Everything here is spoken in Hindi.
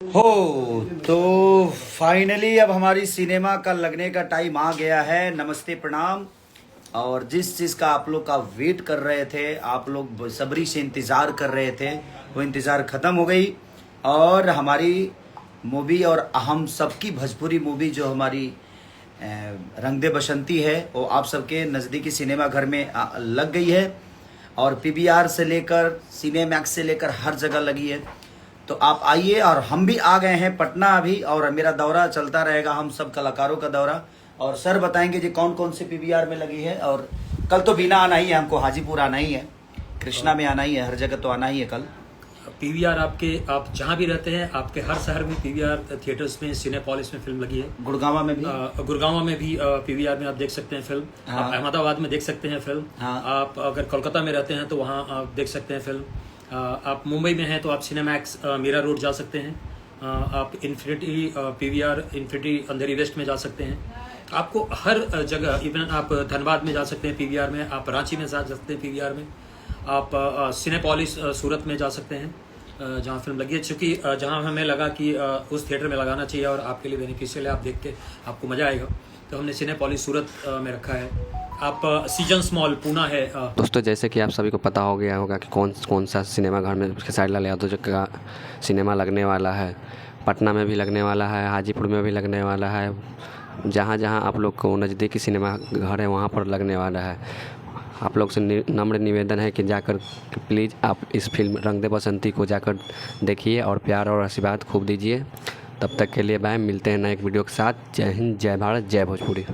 हो तो फाइनली अब हमारी सिनेमा का लगने का टाइम आ गया है। नमस्ते प्रणाम। और जिस चीज़ का आप लोग का वेट कर रहे थे, आप लोग बेसब्री से इंतज़ार कर रहे थे, वो इंतज़ार ख़त्म हो गई। और हमारी मूवी और हम सबकी भोजपुरी मूवी जो हमारी रंग दे बसंती है, वो आप सबके नज़दीकी सिनेमा घर में लग गई है। और पीवीआर से लेकर सिनेमैक्स से लेकर हर जगह लगी है। तो आप आइए। और हम भी आ गए हैं पटना अभी, और मेरा दौरा चलता रहेगा, हम सब कलाकारों का दौरा। और सर बताएंगे जी कौन कौन से पीवीआर में लगी है। और कल तो बीना आना ही है, हमको हाजीपुर आना ही है, कृष्णा में आना ही है, हर जगह तो आना ही है कल। पीवीआर आप जहाँ भी रहते हैं, आपके हर शहर में पीवीआर थिएटर्स में, सिनेपॉलिस में फिल्म लगी है। गुड़गांव में भी, गुड़गांव में भी पीवीआर में आप देख सकते हैं फिल्म। हाँ। आप अहमदाबाद में देख सकते हैं फिल्म। हाँ। आप अगर कोलकाता में रहते हैं तो वहाँ आप देख सकते हैं फिल्म। आप मुंबई में हैं तो आप सिनेमैक्स मीरा रोड जा सकते हैं। आप इन्फिनिटी पीवीआर इन्फिनिटी अंधेरी वेस्ट में जा सकते हैं। आपको हर जगह, इवन आप धनबाद में जा सकते हैं पीवीआर में, आप रांची में जा सकते हैं पीवीआर में, आप सिनेपॉलिस सूरत में जा सकते हैं जहाँ फिल्म लगी है। चूँकि जहाँ हमें लगा कि उस थिएटर में लगाना चाहिए और आपके लिए बेनिफिशियल है, आप देख के आपको मज़ा आएगा, तो हमने सिनेपॉलिस सूरत में रखा है। आप सीजन्स मॉल पूना है। दोस्तों, जैसे कि आप सभी को पता हो गया होगा कि कौन कौन सा सिनेमा घर में खेसारी लाल यादव का सिनेमा लगने वाला है। पटना में भी लगने वाला है, हाजीपुर में भी लगने वाला है। जहाँ जहाँ आप लोग को नज़दीकी सिनेमा घर है वहाँ पर लगने वाला है। आप लोग से नम्र निवेदन है कि जाकर प्लीज़ आप इस फिल्म रंग दे बसंती को जाकर देखिए और प्यार और आशीर्वाद खूब दीजिए। तब तक के लिए बाय, मिलते हैं नए एक वीडियो के साथ। जय हिंद, जय भारत, जय भोजपुरी।